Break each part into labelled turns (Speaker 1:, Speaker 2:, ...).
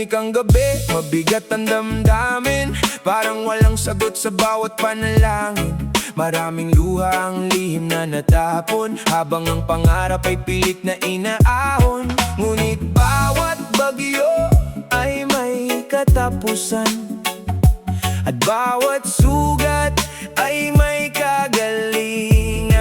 Speaker 1: Tahimik ang gabi, mabigat ang damdamin, parang walang sagot sa bawat panalangin. Maraming luha ang lihim na natapon, habang ang pangarap ay pilit na inaahon. Ngunit bawat bagyo ay may katapusan, at bawat sugat ay may kagalingan.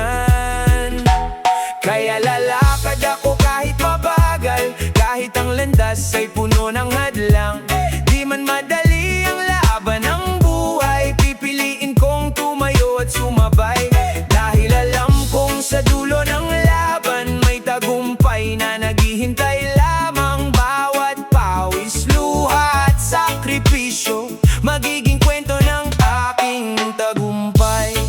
Speaker 1: Kaya lalakad ako kahit mabagal, kahit ang landas ay puno ng hadlang. Di man madali ang laban ng buhay, pipiliin kong tumayo at sumabay. Dahil alam kong sa dulo ng laban may tagumpay na naghihintay lamang. Bawat pawis, luha at sakripisyo magiging kwento ng aking tagumpay.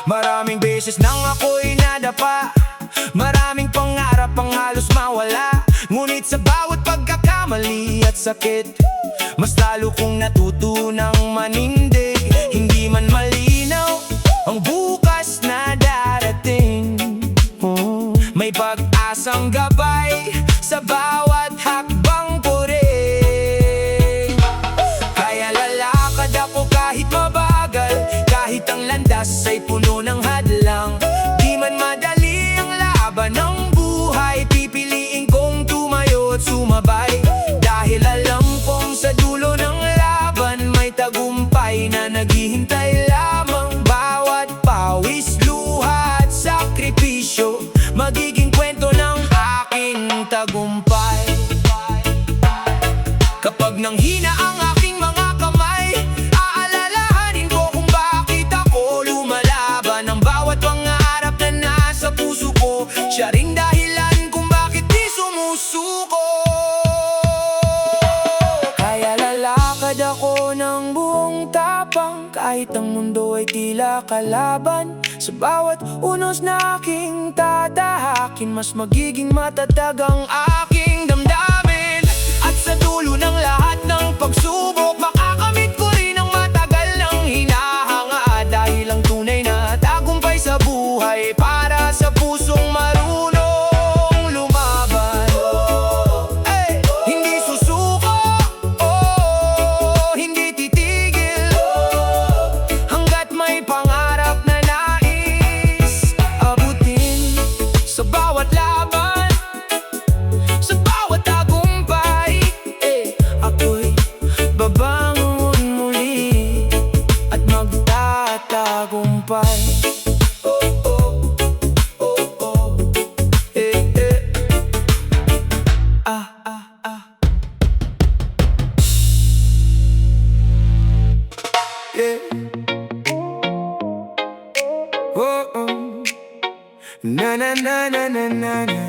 Speaker 1: Maraming beses nang ako'y nadapa, maraming pangarap ang halos mawala. Ngunit sa bawat pagkakamali at sakit, mas lalo kong natutunang manindig. Hindi man malinaw ang bukas na darating, may pag-asang gabay sa bawat hakbang ko rin. Kaya lalakad ako kahit mabagal, kahit ang landas ay puno ng hadlang. Di man madali ang laban ng buhay, pipiliin kong tumayo at sumabay. Dahil alam kong sa dulo ng laban may tagumpay na naghihintay lamang. Bawat pawis, luha at sakripisyo magiging kwento ng aking tagumpay. Kapag nanghina ang aking mga kamay, aalalahanin ko kung bakit ako lumalaban. Ang bawat pangarap na nasa puso ko, siya ring dahilan kung bakit di sumusuko. Kaya lalakad ako ng buong tapang, kahit ang mundo ay tila kalaban. Sa bawat unos na aking tatahakin, mas magiging matatag ang aking damdamin. At sa dulo ng lahat ng pagsubok, makakamit ko rin ang matagal ng hinahanga. Dahil ang tunay na tagumpay sa buhay para sa pusong marunong lumaban. Hindi susuko, hindi titigil, hanggat may pangarap na nais abutin. Sa bawat laban, sa bawat tagumpay, ako'y babangon muli at magtatagumpay. Na na na na na na na.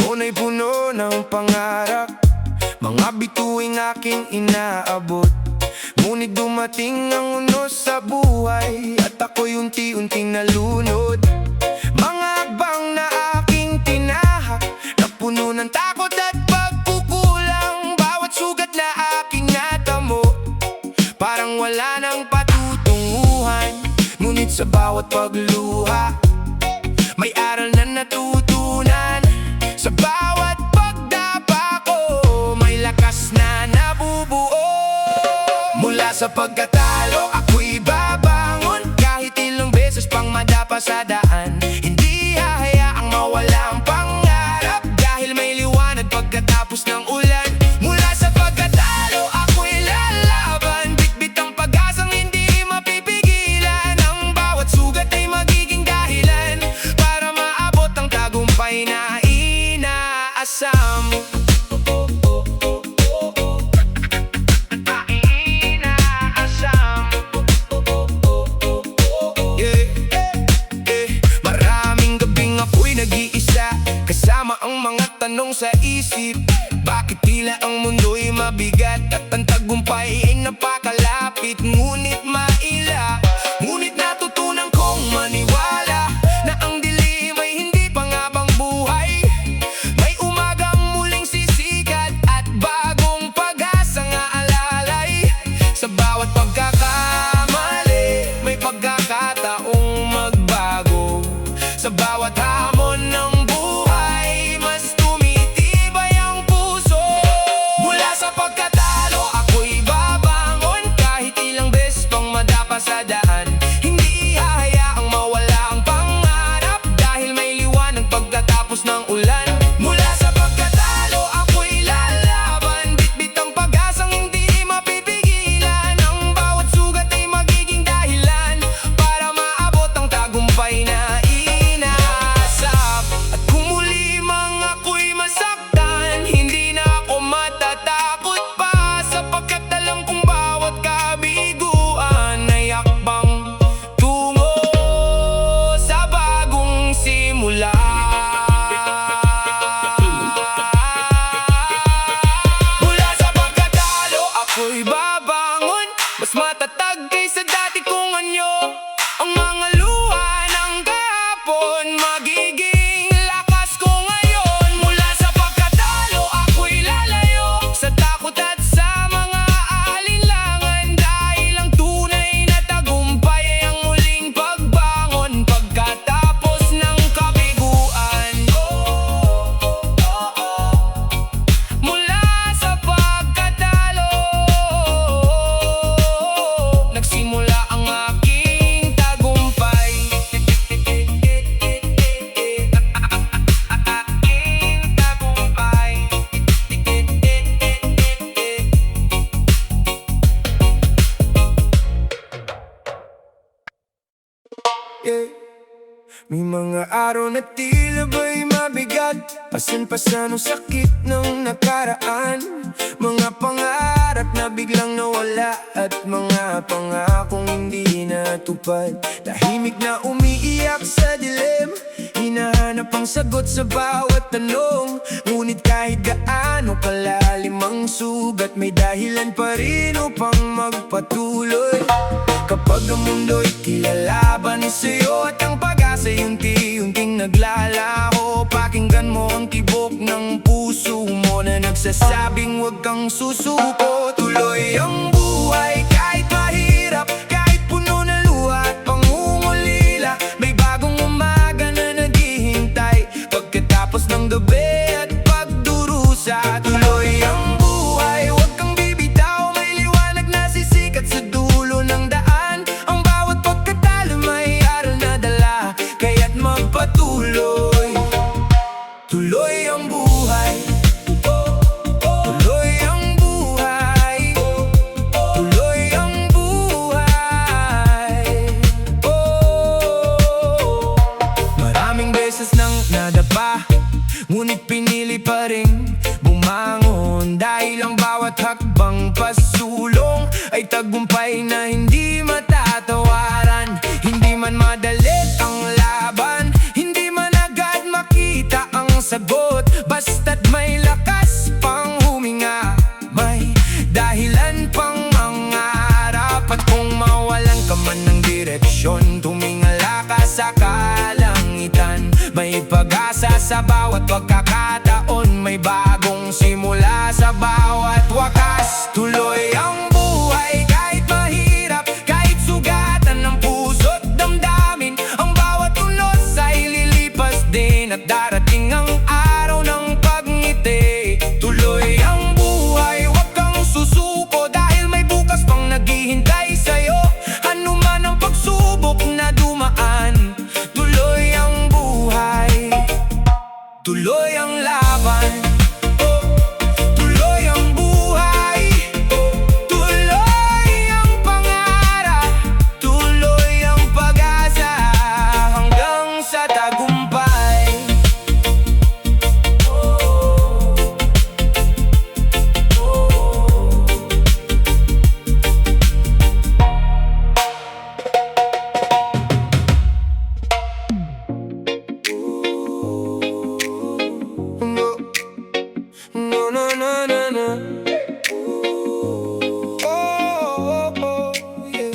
Speaker 1: Muna'y puno ng pangarap, mga bituing aking inaabot. Ngunit dumating ang unos sa buhay, at ako'y unti-unting nalunod. Mga hakbang na aking tinahak, na puno ng takot at pagkukulang. Bawat sugat na aking natamo, parang wala nang patutunguhan. Ngunit sa bawat pagluha, may aral na natutunan. Sa bawat pagdapa ko, may lakas na nabubuo. Mula sa pagkatalo, ako'y babangon, kahit ilang beses pang madapa sa daan. Hindi hahayaang mawala ang pangarap, dahil may liwanag pagkatapos ng ulan. Mula sa pagkatalo, ako'y lalaban, bitbit ang pag-asang hindi mapipigilan. Ang bawat sugat ay magiging dahilan para maabot ang tagumpay na inaasam. Maraming gabing ako'y nag-iisa, kasama ang mga tanong sa isip. Bakit tila ang mundo'y mabigat, at ang tagumpay ay napakalapit? Ngunit maila, ngunit natutunan kong maniwala na ang dilim ay hindi pangabang buhay. May umagang muling sisikat at bagong pag-asang aalalay. Sa bawat pagkakamali, may pagkakataon Sa bawat hamon ng buhay, mas tumitibay ang puso. Mula sa pagkatalo, ako'y babangon. Kahit ilang beses pang madapa sa daan, hindi hahayaang mawala ang pangarap. Dahil may liwanag pagkatapos ng ulan. Mula sa pagkatalo, ako'y lalaban. Bitbit ang pag-asang hindi mapipigilan. Ang bawat sugat ay magiging dahilan para maabot ang tagumpay na inaasap. At kung muli mang ako'y masaktan, hindi na ako matatakot pa. Sapagkat alam kong bawat kabiguan ay akbang tungo sa bagong simula. Mula sa pagkatalo, ako'y babangon. Mas matatag kaysa dati kong anyo. Ang mga luha ng kahapon, magiging lakas ko ngayon. Mula sa pagkatalo, ako'y lalayo sa takot at sa mga alinlangan. Dahil ang tunay na tagumpay ay ang muling pagbangon pagkatapos ng kabiguan. Mula sa pagkatalo, nagsimula ang aking tagumpay. Aking tagumpay. Yeah. May mga araw na tila ba'y mabigat, pasan-pasan ang sakit ng nakaraan. Mga pangarap na biglang nawala, at mga pangakong hindi natupad. Tahimik na umiiyak sa dilim, hinahanap ang sagot sa bawat tanong. Ngunit kahit gaano kalalim ang sugat, may dahilan pa rin upang magpatuloy. Kapag ang mundo'y kilalaban sa'yo at ang pag-asa unti-unting naglalaho, pakinggan mo ang tibok ng puso mo na nagsasabing huwag kang susuko. Tuloy ang buhay kahit mahirap, kahit puno ng luha at pangungulila. May bagong umaga na naghihintay pagkatapos ng gabi at pagdurusa. Tuloy ang buhay, huwag kang bibitaw, may liwanag na sisikat sa dulo ng daan. Ang bawat pagkatalo may aral na dala, kaya't magpatuloy. Tuloy ang buhay. Tuloy ang buhay. Tuloy ang buhay. Maraming beses nang nadapa, ngunit pinili pa rin bumangon. Dahil ang bawat hakbang pasulong ay tagumpay na hindi matatawaran. Hindi man madalit ang laban, hindi man agad makita ang sagot, basta't may lakas pang huminga, may dahilan pang mangarap. At kung mawalan ka man ng direksyon, tumingala ka sa kalangitan. May pag-asa sa bawat pagkakataon, may bagong simula sa bawat wakas. Tuloy ang buhay kahit mahirap, kahit sugatan ng puso't damdamin. Ang bawat unos ay lilipas din, at darating ang araw ng pagngiti. Tuloy ang buhay, huwag kang susuko, dahil may bukas pang naghihintay sa'yo. Ano man ang pagsubok na dumaan, tuloy ang buhay. Tuloy ang laban. Tuloy ang buhay. Tuloy ang pangarap. Tuloy ang pag-asa hanggang sa tagumpay. No, no, no, no, no. Yeah.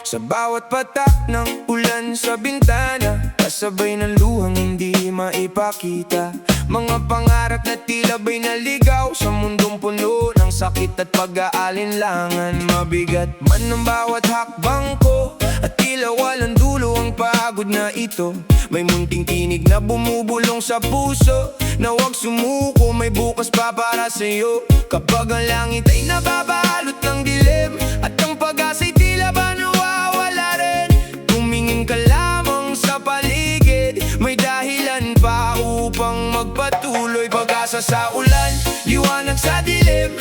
Speaker 1: Sa bawat patak ng ulan sa bintana, kasabay ng luhang hindi maipakita. Mga pangarap na tila ba'y naligaw sa mundong puno ng sakit at pag-aalinlangan. Mabigat man ang bawat hakbang ko, at tila walang dulo ang pag pagod na ito. May munting tinig na bumubulong sa puso, na huwag sumuko, may bukas pa para sa'yo. Kapag ang langit ay nababalot ng dilim, at ang pag-asa'y tila ba nawawala rin, tumingin ka lamang sa paligid, may dahilan pa upang magpatuloy. Pag-asa sa ulan, liwanag sa dilim,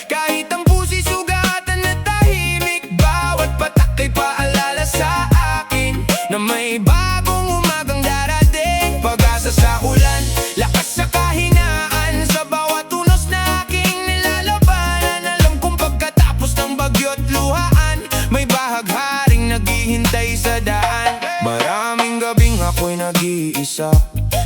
Speaker 1: kahit ang puso'y sugatan na tahimik, bawat patak ay paalala sa akin na may bagong umagang darating. Pag-asa sa ulan, lakas sa kahinaan, sa bawat unos na aking nilalabanan. Alam kong pagkatapos ng bagyo't luhaan, may bahagharing naghihintay sa daan. Maraming gabing ako'y nag-iisa,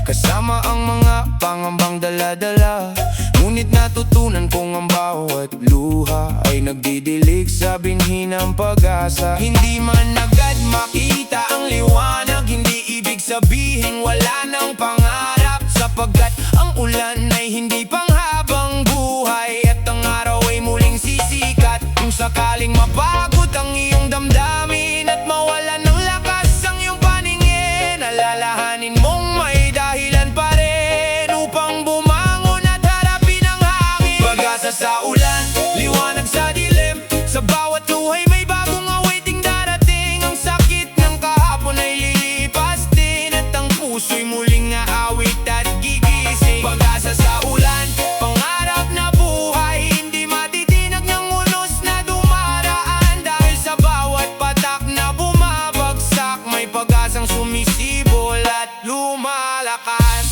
Speaker 1: kasama ang mga pangambang dala-dala. Ngunit natutunan kong ang bawat luha ay nagdidilig sa binhi ng pag-asa. Hindi man agad makita ang liwanag, hindi ibig sabihin wala ng pangarap, sapagkat ang ulan ay hindi panghabang buhay, at ang araw ay muling sisikat. Kung sakaling mapagod ang iyong damdamin at mawalan ng lakas ang iyong paningin, alalahanin mong may dahilan pa rin upang bumangon at harapin ang hangin. Pag-asa sa ulan, liwanag sa dilim, sa bawat luhay may bagong awaiting darating. Ang sakit ng kahapon ay lilipas din, at ang puso'y muling aawit at gigising. Pag-asa sa ulan, pangarap na buhay, hindi matitinag ng unos na dumaraan. Dahil sa bawat patak na bumabagsak, may pag-asang sumisibol at lumalakas.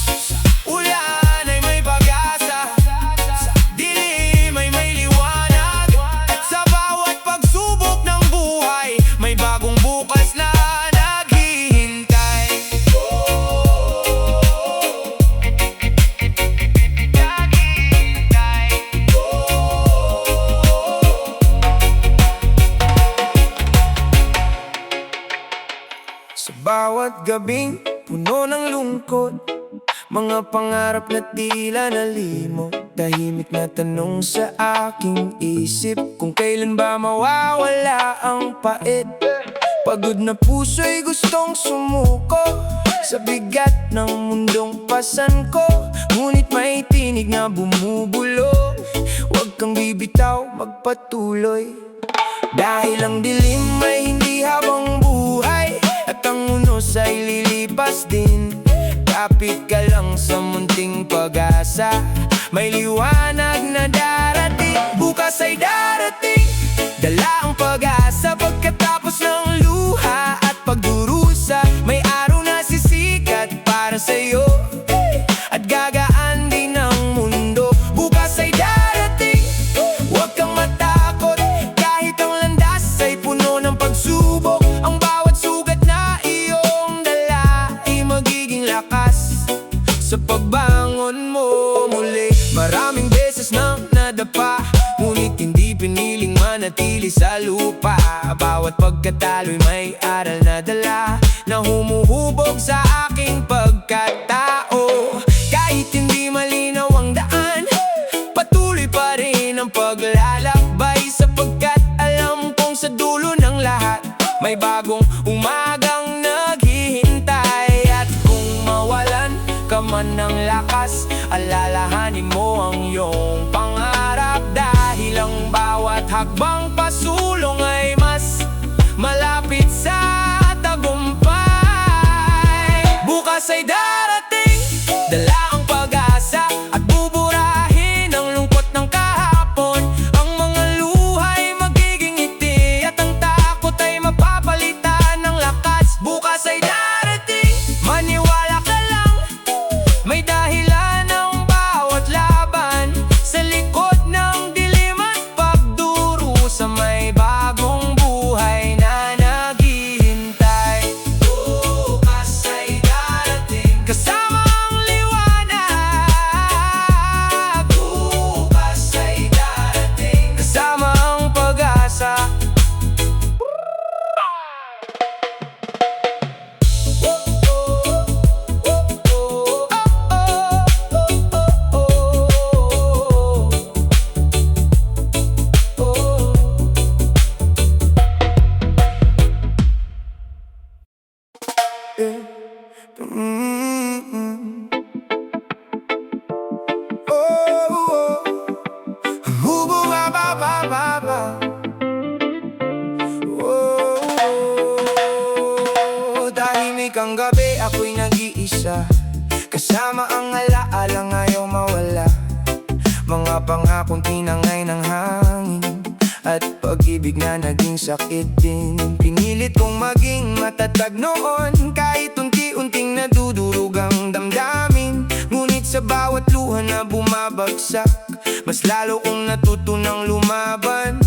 Speaker 1: Ulan ay may pag-asa, sa dilim ay may liwanag, at sa bawat pagsubok ng buhay, may bagong bukas na naghihintay. Sa bawat gabing puno ng lungkot, mga pangarap na tila nalimot, tahimik na tanong sa aking isip, kung kailan ba mawawala ang pait. Pagod na puso'y gustong sumuko sa bigat ng mundong pasan ko, ngunit may tinig na bumubulong, huwag kang bibitaw, magpatuloy. Dahil ang dilim ay hindi habang buhay, at ang unos ay lilipas din. Kapit ka lang sa munting pag-asa, may liwanag na darating. Bukas ay darating, dala ang pag-asa. Pagkatapos ng luha at pagdurusa, may araw na sisikat para sa'yo, at gagaan din ang mundo. Bukas ay darating, huwag kang matakot, kahit ang landas ay puno ng pagsubok. Ang bawat sugat na iyong dala ay magiging lakas sa pagbangon mo muli. Maraming beses nang nadapa, ngunit hindi piniling manatili sa lupa. Bawat pagkatalo'y may aral na dala, na humuhubog sa aking pagkatao. Kahit hindi malinaw ang daan, patuloy pa rin ang paglalakbay, sapagkat alam kong sa dulo ng lahat may bagong umagang naghihintay. At kung mawalan ka man ng lakas, alalahanin mo ang iyong pangarap, dahil ang bawat hakbang pasulong ay mas malapit sa tagumpay. Bukas ay darating, dala ang pag-asa, at buburahin ang lungkot ng kahapon. Ang mga luhay magiging ngiti, at ang takot ay mapapalitan ng lakas. Bukas ay darating, maniwala ka lang, may dahilan ang bawat laban. Sa likod ng dilim at pagdurusa, may bago eh. Mm-mm. Oh, oh. Hubo ba ba ba ba ba. Oh, oh. Tahimik ang gabi, ako'y nag-iisa, kasama ang alaalang ayaw mawala. Mga pangakong tinangay ng hangin, at pag-ibig na naging sakit din. Pinilit kong maging matatag noon, kahit unti-unting nadudurog ang damdamin. Ngunit sa bawat luha na bumabagsak, mas lalo kong natutunang lumaban.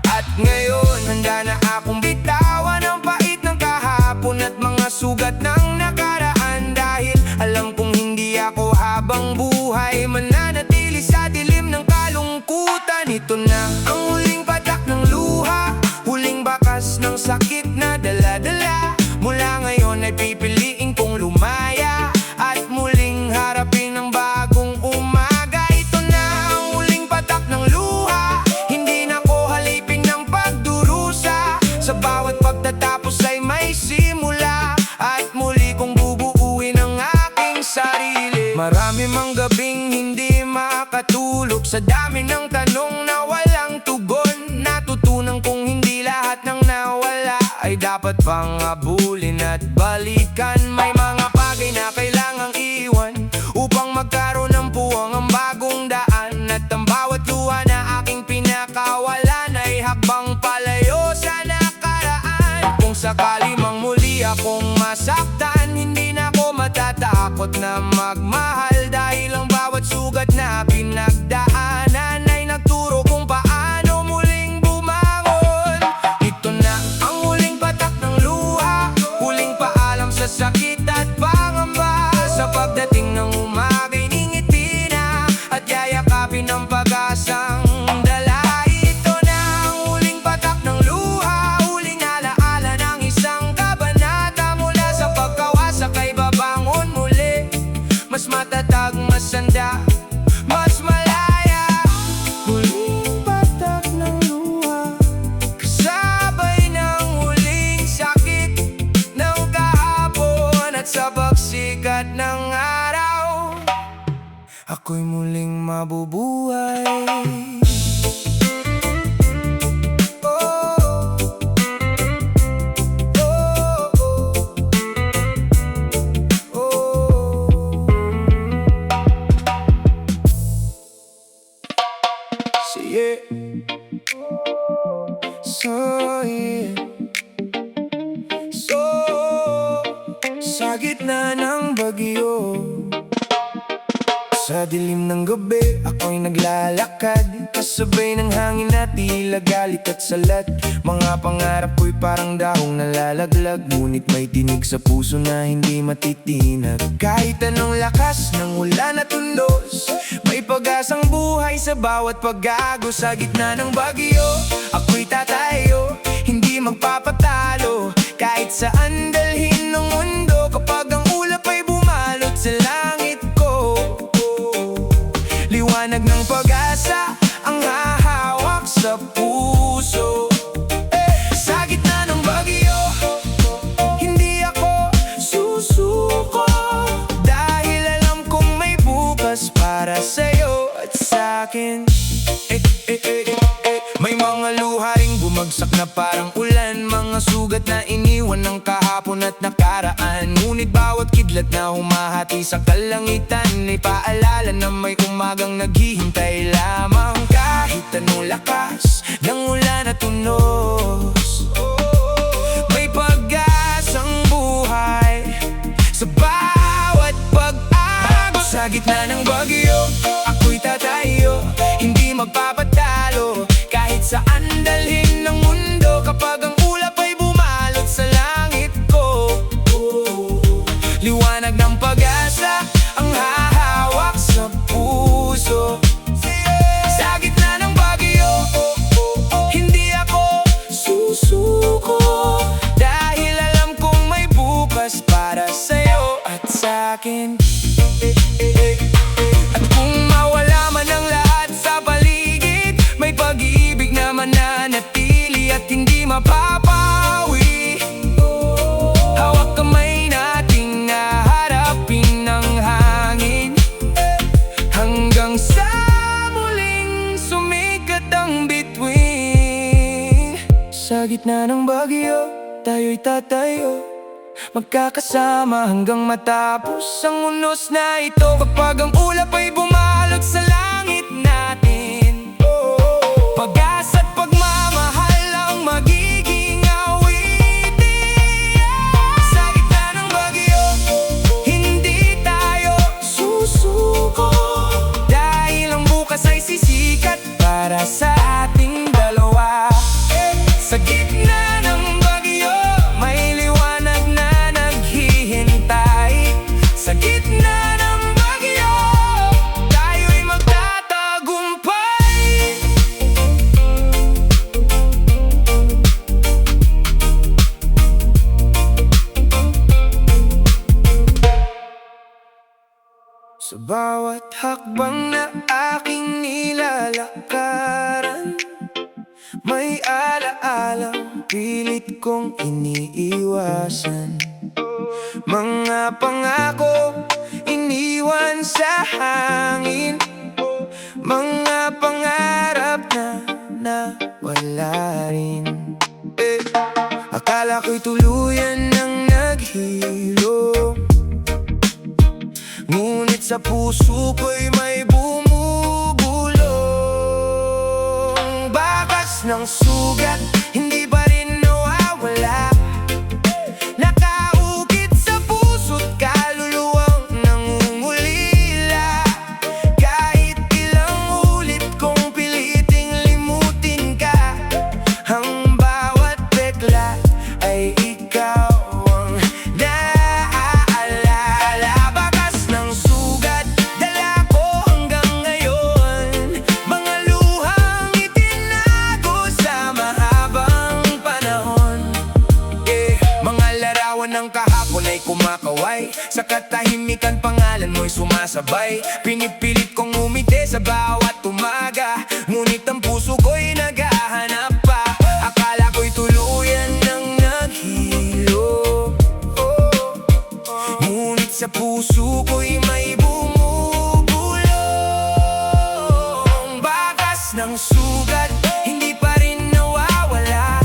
Speaker 1: At ngayon, handa na akong bitawan ang pait ng kahapon at mga sugat ng nakaraan. Dahil alam kong hindi ako habang buhay mananatili sa dilim ng kalungkutan. Ito na ang huling patak ng luha, huling bakas ng sakit na dala-dala. Mula ngayon ay pipiliin kong lumaya at muling harapin ang bagong umaga. Ito na ang huling patak ng luha, hindi na ko halipin ng pagdurusa. Sa bawat pagtatapos ay may simula, at muli kong bubuuin ang aking sarili. Marami mang gabing hindi makatulog sa dami ng tanong na walang tugon. Natutunan kong hindi lahat ng nawala ay dapat pang abulin at balikan. May mga bagay na kailangang iwan upang magkaroon ng puwang ang bagong daan. At ang bawat luha na aking pinakawalan ay hakbang palayo sa nakaraan. Kung sakali mang muli akong masaktan, hindi na ako matatakot na magmahal. Dahil ang bawat sugat na pinagdaanan ay nagturo kung paano muling bumangon. Ito na ang huling patak ng luha, huling paalam sa sakit at pangamba. Sa pagdating ng umaga'y ningiti na at yayakapin ang pag-asang dala. Ito na ang huling patak ng luha, huling alaala ng isang kabanata. Mula sa pagkawasak ay babangon muli, mas matatag, mas sanda, mas malaya. Huling patak ng luha, kasabay ng huling sakit ng kahapon. At sa pagsikat ng araw, ako'y muling mabubuhay. Oh, oh, oh. Yeah. So, sa gitna ng bagyo, sa dilim ng gabi, ako'y naglalakad, kasabay ng hangin na tila galit at salat. Mga pangarap ko'y parang dahong nalalaglag, ngunit may tinig sa puso na hindi matitinag. Kahit anong lakas ng ulan at undos, may pag-asang buhay sa bawat paggago. Sa gitna ng bagyo, ako'y tatayo, hindi magpapatalo. Kahit saan dalhin ng mundo, kapag ang ulap ay bumalot sa langit ko, liwanag ng pag-asa ang hahawak sa puso. Sa gitna ng bagyo, hindi ako susuko, dahil alam kong may bukas para sa'yo at sa'kin. May mga luha ring bumagsak na parang ulan, mga sugat na iniwan ng kahapon at nakaraan. Ngunit bawat kidlat na humahati sa kalangitan ay paalala na may umagang naghihintay lamang. Kahit anong lakas ng ulan at unos, may pag-asang buhay sa bawat pag-agos. Sa gitna ng bagyo, ako'y tatayo, hindi magpapatalo. Kahit saan dalhin ng mundo, kapag ang ulap ay bumalot sa langit ko, liwanag ng pag-asa ang hahawak sa puso. Sa gitna ng bagyo, hindi ako susuko, dahil alam kong may bukas para sa'yo at sa'kin. At kung mawala man ang lahat sa paligid, may pag-ibig na mananatili at hindi mapapawi. Hawak kamay na tayo'y tatayo, magkakasama hanggang matapos ang unos na ito. Kapag ang ulap ay bumalot sa langit natin, pag-asa't pagmamahal ang magiging awitin. Sa gitna ng bagyo, hindi tayo susuko, dahil ang bukas ay sisikat para sa ating dalawa. Sa gitna ng bagyo, may liwanag na naghihintay. Sa gitna ng bagyo, tayo'y magtatagumpay. Sa bawat hakbang na aking nilalakaran, may alaalang pilit kong iniiwasan. Mga pangako iniwan sa hangin, mga pangarap na wala rin. Akala ko'y tuluyan ng naghilo, ngunit sa puso ko'y may bumubulong bakas ng sugat, hindi pa rin nawawala. Nakaukit sa puso't kaluluwang nangungulila. Kahit ilang ulit kong piliting limutin ka, ang bawat tekla ay ikaw ang naaalala. Bakas ng sugat, dala ko hanggang ngayon, mga luhang itinago sa mahabang panahon. Mga larawan ng kahapon ay kumakaway, sa katahimikan pangalan mo'y sumasabay. Pinipilit kong umiti sa bawat umaga, ngunit ang puso ko'y naghahanap pa. Akala ko'y tuluyan ng naghilo, ngunit sa puso ko'y may bumubulong bakas ng sugat, hindi pa rin nawawala.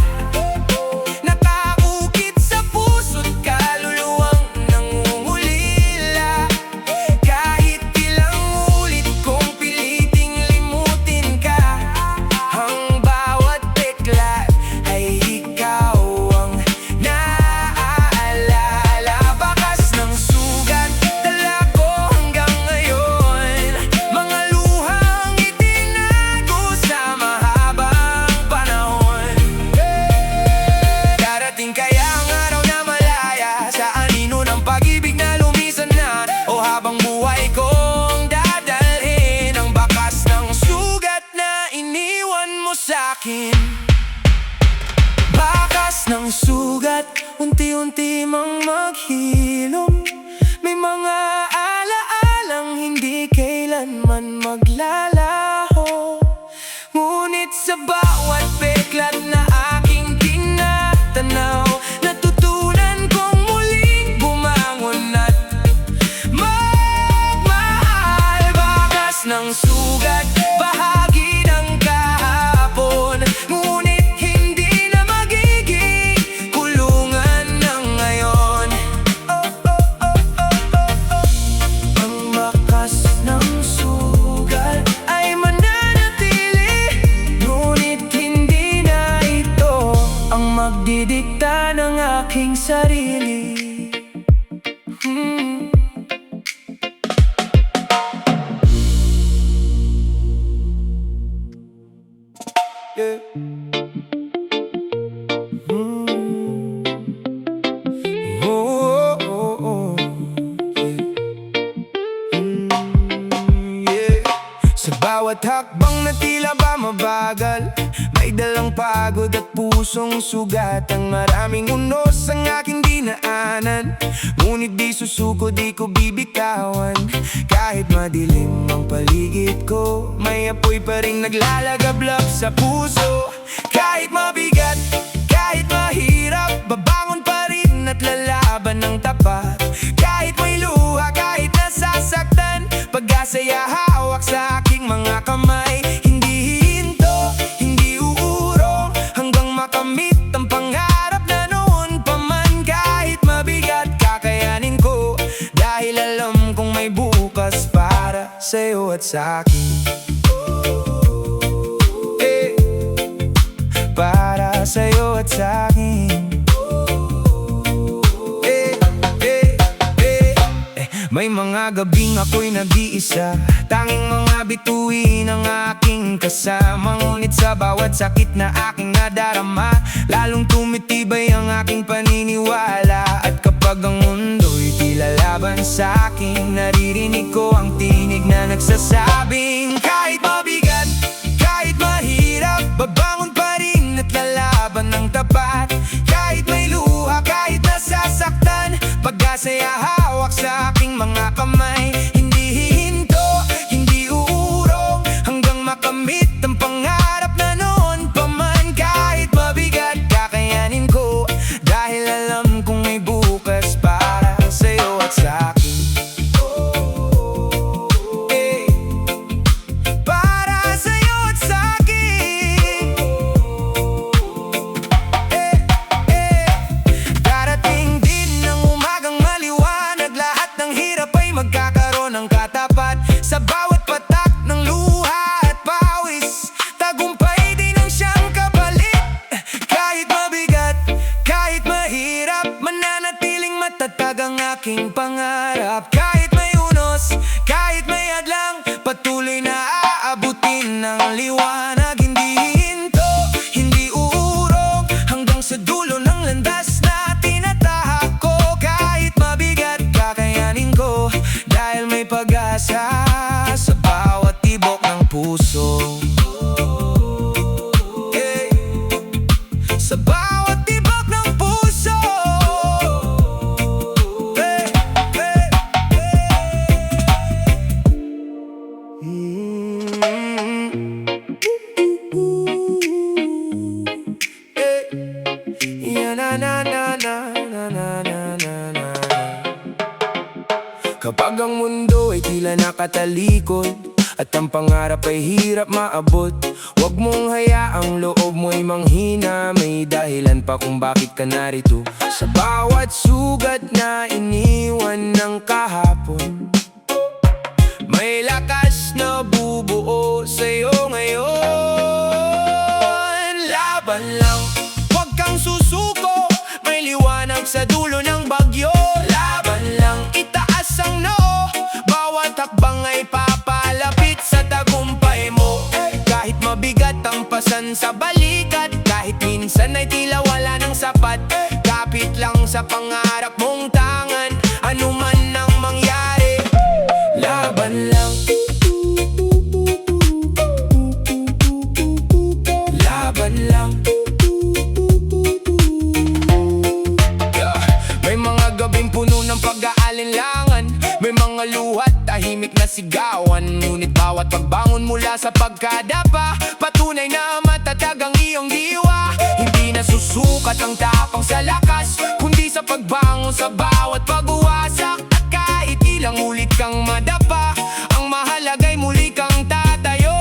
Speaker 1: Nakaukit sa puso't kaluluwang nangungulila. Kahit ilang ulit kong piliting limutin ka, ang bawat tekla ay ikaw ang naaalala. Bakas ng sugat, dala ko hanggang ngayon, mga luhang itinago sa mahabang panahon. Darating kaya ang araw na malaya sa anino ng pag-ibig na lumisan na, o habang buhay kong dadalhin ang bakas ng sugat na iniwan mo sa'kin. Bakas ng sugat, unti-unti mang maghilom, may mga alaalang hindi kailanman maglalaho. Ngunit sa bawat peklat na aking tinatanaw, natutunan kong muling bumangon at magmahal. Bakas ng sugat, bahagi ng kahapon, ngunit hindi na magiging kulungan ng ngayon. Ang bakas ng sugat ay mananatili, ngunit hindi na ito ang magdidikta ng aking sarili. Yeah. Oh, oh, oh. Yeah. Sa bawat hakbang na tila ba mabagal, may dalang pagod at pusong sugat. Ang maraming unos ang aking dinaanan, ngunit di susuko, di ko bibitawan. Kahit madilim ang paligid ko, may apoy pa rin naglalagablab sa puso. Kahit mabigat, kahit mahirap, babangon pa rin at lalaban ng tapat. Kahit may luha, kahit nasasaktan, pag-asa'y hawak sa aking mga kamay. Hindi hihinto, hindi uurong, hanggang makamit ang pangarap na noon sa'yo at sa'kin. Para sa'yo at sa'kin. May mga gabing ako'y nag-iisa, tanging mga bituin ang aking kasama. Ngunit sa bawat sakit na aking nadarama, lalong tumitibay ang aking paniniwala. At kapag ang mundo'y tila laban sa'kin, naririnig ko ang tinig na nagsasabing, kahit mabigat, kahit mahirap, babangon pa rin at lalaban ng tapat. Kahit may luha, kahit nasasaktan, pag-asa'y hawak sa aking mga kamay. Hindi hihinto, hindi uurong, hanggang makamit ang pangarap na noon pa man. Kahit mabigat, kakayanin ko, dahil alam kong may bukas para sa'yo at sa'kin. Para sa'yo at sa'kin. Darating din ang umagang maliwanag, lahat ng hirap ay magkakaroon ng katapat. Sa bawat patak ng luha at pawis, tagumpay din ang siyang kapalit. Kahit mabigat, kahit mahirap, mananatiling matatag ang aking pangarap. Kahit may unos, kahit may hadlang, patuloy na aabutin ng liwanag. Hindi hihinto, hindi uurong, hanggang sa dulo ng landas na tinatahak ko. Kahit mabigat, kakayanin ko, dahil may pag-asa sa bawat tibok ng puso. Sa bawat tibok ng puso. Kapag ang mundo ay tila nakatalikod at ang pangarap ay hirap maabot, huwag mong hayaang loob mo'y manghina. May dahilan pa kung bakit ka narito. Sa bawat sugat na iniwan ng kahapon, may lakas na bubuo sa'yo ngayon. Laban lang, huwag kang susuko, may liwanag sa dulo ng bagyo. Laban lang, itaas ang noo, bawat hakbang ay papalapit sa tagumpay mo. Kahit mabigat ang pasan sa balikat, kahit minsan ay tila wala ng sapat, kapit lang sa pangarap mong tangan, anuman ang mangyari. Laban lang, laban lang. May mga gabing puno ng pag-aalinlangan, may mga luhat, tahimik na sigawan. Ngunit bawat pagbangon mula sa pagkadapa, patunay na matatag ang iyong diwa. Hindi na susukat ang tapang sa lakas, kundi sa pagbangon sa bawat pag-uwasak. At kahit ilang ulit kang madapa, ang mahalaga'y muli kang tatayo.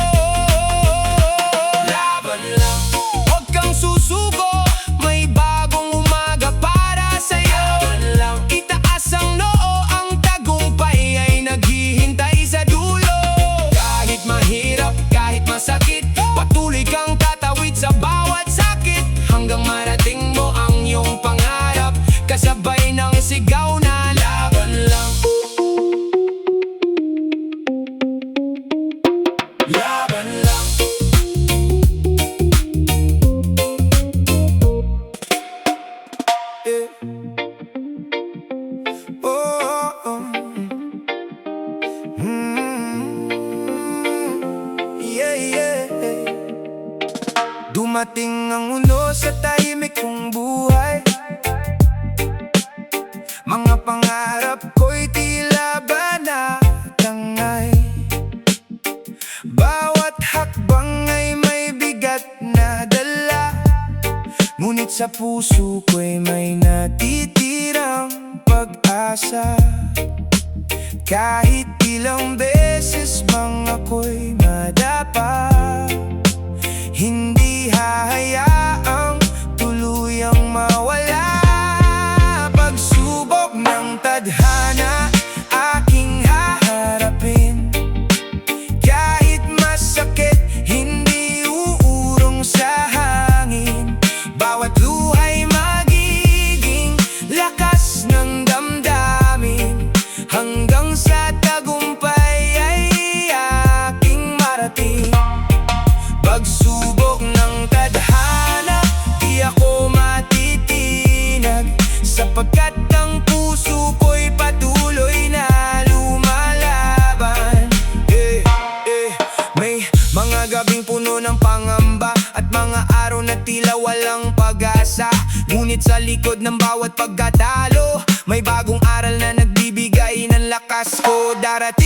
Speaker 1: Laban lang, huwag kang susuko, may bagong umaga para sa'yo. Laban lang, itaas ang noo, ang tagumpay ay naghihintay sa dulo. Kahit mahirap, kahit masakit, patuloy kang tatawid sa bawat sakit, hanggang marating mo ang iyong pangarap, kasabay ng sigaw na laban lang. Laban lang. Dumating ang unos sa tahimik kong buhay, mga pangarap ko'y tila ba natangay. Bawat hakbang ay may bigat na dala, ngunit sa puso ko'y may natitirang pag-asa. Kahit ilang beses mang ako'y madapa, hindi hahayaang tuluyang mawala. Pagsubok ng tadhana aking haharapin, init sa likod ng bawat pagkatalo. May bagong aral na nagbibigay ng lakas ko. Darating